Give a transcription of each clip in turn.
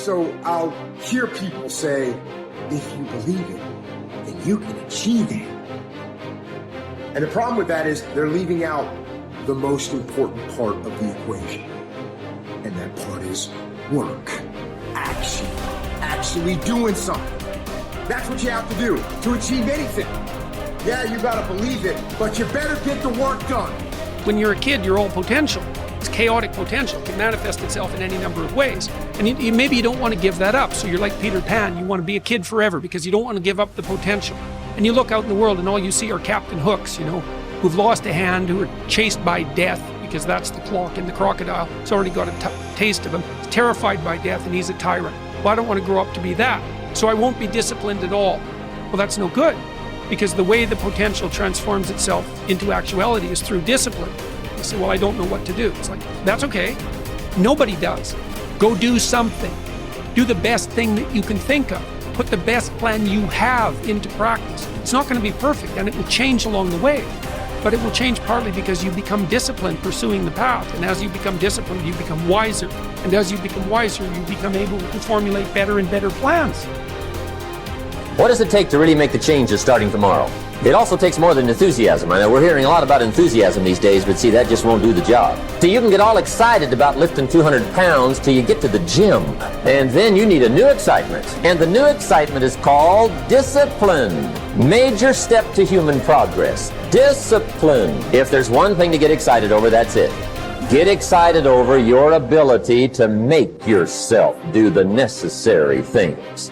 So I'll hear people say, if you believe it, then you can achieve it. And the problem with that is they're leaving out the most important part of the equation. And that part is work, action, actually doing something. That's what you have to do to achieve anything. Yeah, you gotta believe it, but you better get the work done. When you're a kid, you're all potential. It's chaotic potential. It can manifest itself in any number of ways. And maybe you don't want to give that up. So you're like Peter Pan. You want to be a kid forever because you don't want to give up the potential. And you look out in the world and all you see are Captain Hooks, who've lost a hand, who are chased by death because that's the clock in the crocodile. It's already got a taste of him. He's terrified by death and he's a tyrant. Well, I don't want to grow up to be that. So I won't be disciplined at all. Well, that's no good because the way the potential transforms itself into actuality is through discipline. You say, well, I don't know what to do. It's like, that's okay. Nobody does. Go do something. Do the best thing that you can think of. Put the best plan you have into practice. It's not going to be perfect and it will change along the way, but it will change partly because you become disciplined pursuing the path. And as you become disciplined, you become wiser. And as you become wiser, you become able to formulate better and better plans. What does it take to really make the changes starting tomorrow? It also takes more than enthusiasm. I know we're hearing a lot about enthusiasm these days, but see, that just won't do the job. So you can get all excited about lifting 200 pounds till you get to the gym. And then you need a new excitement. And the new excitement is called discipline. Major step to human progress. Discipline. If there's one thing to get excited over, that's it. Get excited over your ability to make yourself do the necessary things.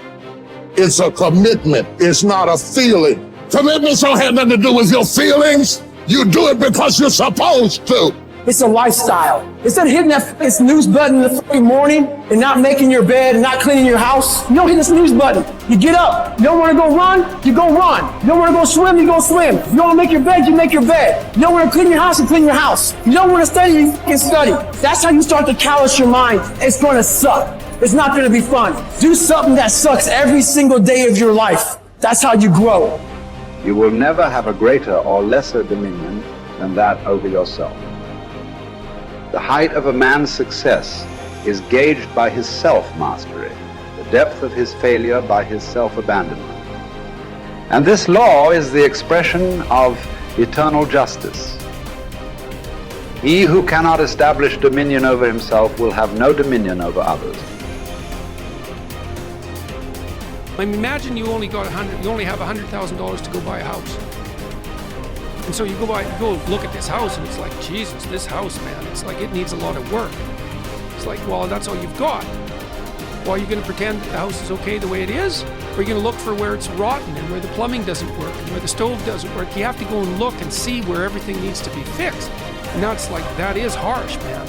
It's a commitment. It's not a feeling. Commitments don't have nothing to do with your feelings. You do it because you're supposed to. It's a lifestyle. Instead of hitting that snooze button in the fucking morning and not making your bed and not cleaning your house, you don't hit the snooze button. You get up. You don't want to go run, you go run. You don't want to go swim, you go swim. You don't want to make your bed, you make your bed. You don't want to clean your house, you clean your house. You don't want to study, you can study. That's how you start to callous your mind. It's going to suck. It's not going to be fun. Do something that sucks every single day of your life. That's how you grow. You will never have a greater or lesser dominion than that over yourself. The height of a man's success is gauged by his self-mastery, the depth of his failure by his self-abandonment. And this law is the expression of eternal justice. He who cannot establish dominion over himself will have no dominion over others. I mean, imagine you only have $100,000 to go buy a house. And so you go look at this house and it's like, Jesus, this house, man, it's like it needs a lot of work. It's like, well, that's all you've got. Well, are you going to pretend that the house is okay the way it is? Or are you going to look for where it's rotten and where the plumbing doesn't work and where the stove doesn't work? You have to go and look and see where everything needs to be fixed. And now it's like, that is harsh, man.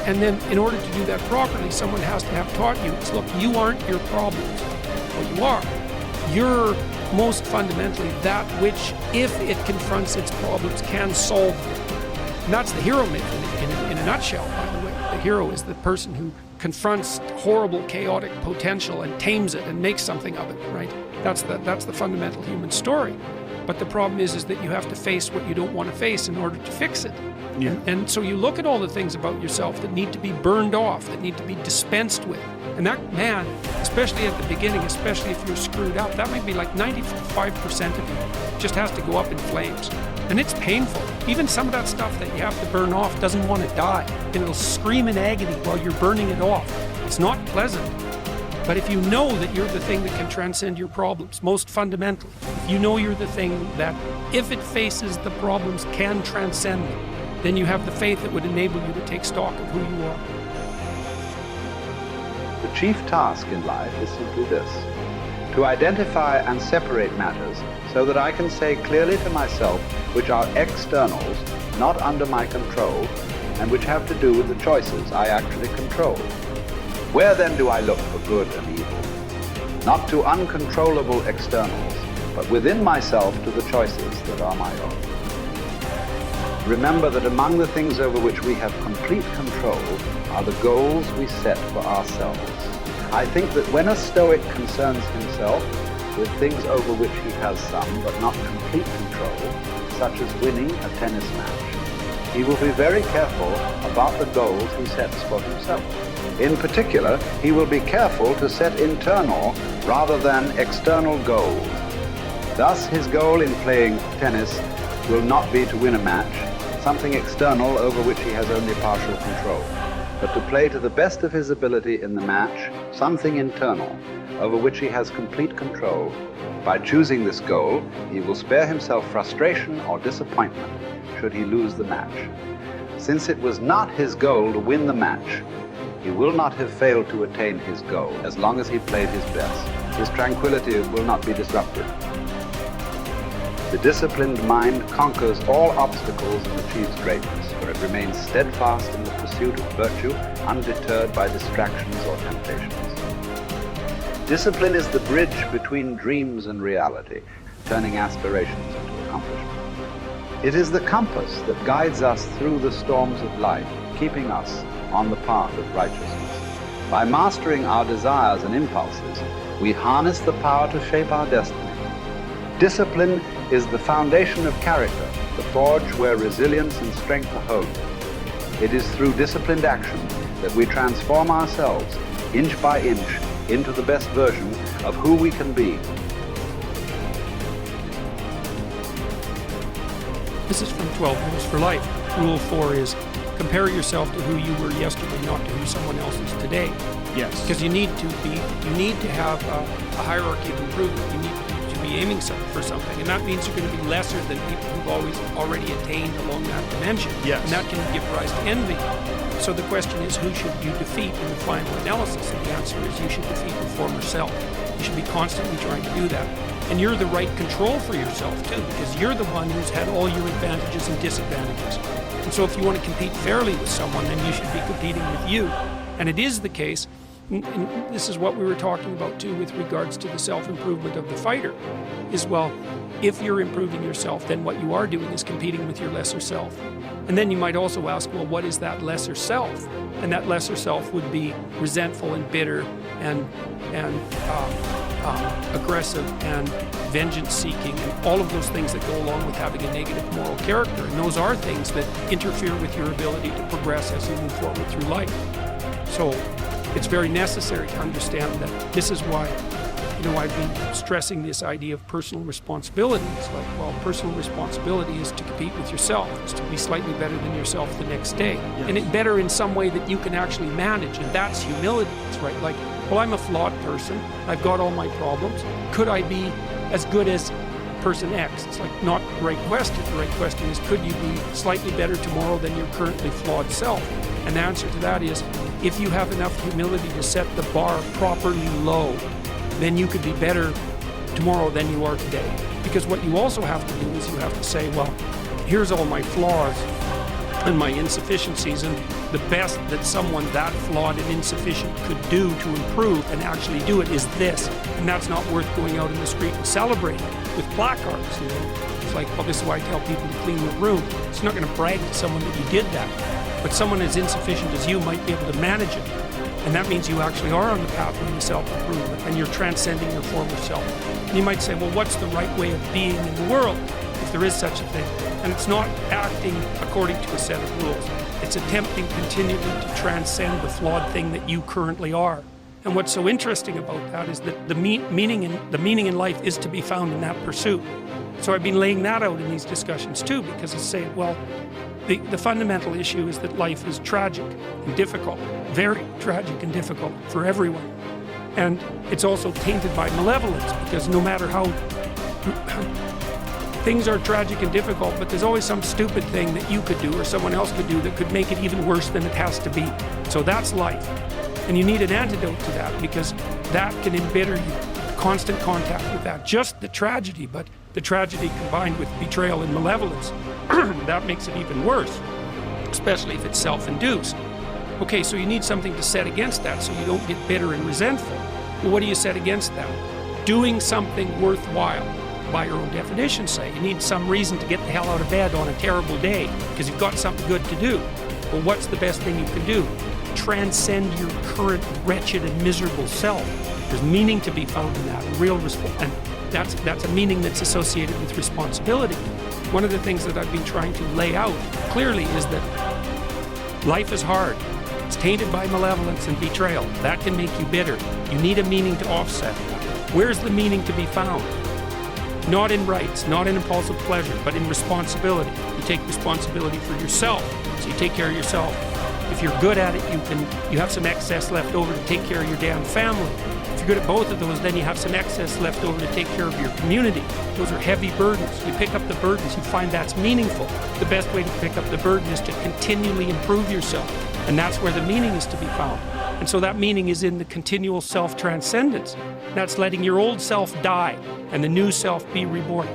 And then in order to do that properly, someone has to have taught you, it's, look, you aren't your problems. Well, you are. You're most fundamentally that which, if it confronts its problems, can solve them. And that's the hero myth in a nutshell, by the way. The hero is the person who confronts horrible, chaotic potential and tames it and makes something of it, right? That's the fundamental human story. But the problem is that you have to face what you don't want to face in order to fix it. Yeah. And so you look at all the things about yourself that need to be burned off, that need to be dispensed with. And that, man, especially at the beginning, especially if you're screwed up, that might be like 95% of you just has to go up in flames. And it's painful. Even some of that stuff that you have to burn off doesn't want to die. And it'll scream in agony while you're burning it off. It's not pleasant. But if you know that you're the thing that can transcend your problems, most fundamentally, if you know you're the thing that, if it faces the problems, can transcend them, then you have the faith that would enable you to take stock of who you are. The chief task in life is simply this: to identify and separate matters so that I can say clearly to myself which are externals, not under my control, and which have to do with the choices I actually control. Where then do I look for good and evil? Not to uncontrollable externals, but within myself to the choices that are my own. Remember that among the things over which we have complete control are the goals we set for ourselves. I think that when a Stoic concerns himself with things over which he has some but not complete control, such as winning a tennis match, he will be very careful about the goals he sets for himself. In particular, he will be careful to set internal rather than external goals. Thus, his goal in playing tennis will not be to win a match, something external over which he has only partial control, but to play to the best of his ability in the match, something internal over which he has complete control. By choosing this goal, he will spare himself frustration or disappointment should he lose the match. Since it was not his goal to win the match, he will not have failed to attain his goal as long as he played his best. His tranquility will not be disrupted. The disciplined mind conquers all obstacles and achieves greatness, for it remains steadfast in the pursuit of virtue, undeterred by distractions or temptations. Discipline is the bridge between dreams and reality, turning aspirations into accomplishment. It is the compass that guides us through the storms of life, keeping us on the path of righteousness. By mastering our desires and impulses, we harness the power to shape our destiny. Discipline is the foundation of character, the forge where resilience and strength are honed. It is through disciplined action that we transform ourselves, inch by inch, into the best version of who we can be. This is from 12 Rules for Life. Rule 4 is compare yourself to who you were yesterday, not to who someone else is today. Yes. Because you need to have a hierarchy of improvement. You need to be aiming for something, and that means you're going to be lesser than people who've already attained along that dimension. Yes. And that can give rise to envy. So the question is, who should you defeat in the final analysis? And the answer is you should defeat your former self. You should be constantly trying to do that. And you're the right control for yourself too, because you're the one who's had all your advantages and disadvantages. And so if you want to compete fairly with someone, then you should be competing with you. And it is the case, and this is what we were talking about too with regards to the self-improvement of the fighter, is, well, if you're improving yourself, then what you are doing is competing with your lesser self. And then you might also ask, well, what is that lesser self? And that lesser self would be resentful and bitter and aggressive and vengeance-seeking and all of those things that go along with having a negative moral character. And those are things that interfere with your ability to progress as you move forward through life. So it's very necessary to understand that this is why, I've been stressing this idea of personal responsibility. It's like, well, personal responsibility is to compete with yourself, is to be slightly better than yourself the next day. Yes. And it better in some way that you can actually manage, and that's humility. It's right, like, well, I'm a flawed person. I've got all my problems. Could I be as good as person X? It's like not the right question. The right question is, could you be slightly better tomorrow than your currently flawed self? And the answer to that is, if you have enough humility to set the bar properly low, then you could be better tomorrow than you are today. Because what you also have to do is you have to say, well, here's all my flaws and my insufficiencies, and the best that someone that flawed and insufficient could do to improve and actually do it is this. And that's not worth going out in the street and celebrating with placards. It's like, well, this is why I tell people to clean the room. It's not going to brag to someone that you did that. But someone as insufficient as you might be able to manage it. And that means you actually are on the pathway to self-improvement, and you're transcending your former self. And you might say, well, what's the right way of being in the world, if there is such a thing? And it's not acting according to a set of rules. It's attempting continually to transcend the flawed thing that you currently are. And what's so interesting about that is that the meaning in life is to be found in that pursuit. So I've been laying that out in these discussions too, because it's saying, well, the fundamental issue is that life is tragic and difficult, very tragic and difficult for everyone. And it's also tainted by malevolence, because no matter how things are tragic and difficult, but there's always some stupid thing that you could do or someone else could do that could make it even worse than it has to be. So that's life. And you need an antidote to that, because that can embitter you. Constant contact with that. Just the tragedy, but the tragedy combined with betrayal and malevolence, that makes it even worse, especially if it's self-induced. Okay, so you need something to set against that so you don't get bitter and resentful. Well, what do you set against that? Doing something worthwhile, by your own definition, say. You need some reason to get the hell out of bed on a terrible day because you've got something good to do. Well, what's the best thing you can do? Transcend your current wretched and miserable self. There's meaning to be found in that, and that's a meaning that's associated with responsibility. One of the things that I've been trying to lay out clearly is that life is hard. It's tainted by malevolence and betrayal. That can make you bitter. You need a meaning to offset. Where's the meaning to be found? Not in rights, not in impulsive pleasure, but in responsibility. You take responsibility for yourself, so you take care of yourself. If you're good at it, you have some excess left over to take care of your damn family. If you're good at both of those, then you have some excess left over to take care of your community. Those are heavy burdens. You pick up the burdens, you find that's meaningful. The best way to pick up the burden is to continually improve yourself. And that's where the meaning is to be found. And so that meaning is in the continual self-transcendence. That's letting your old self die and the new self be reborn.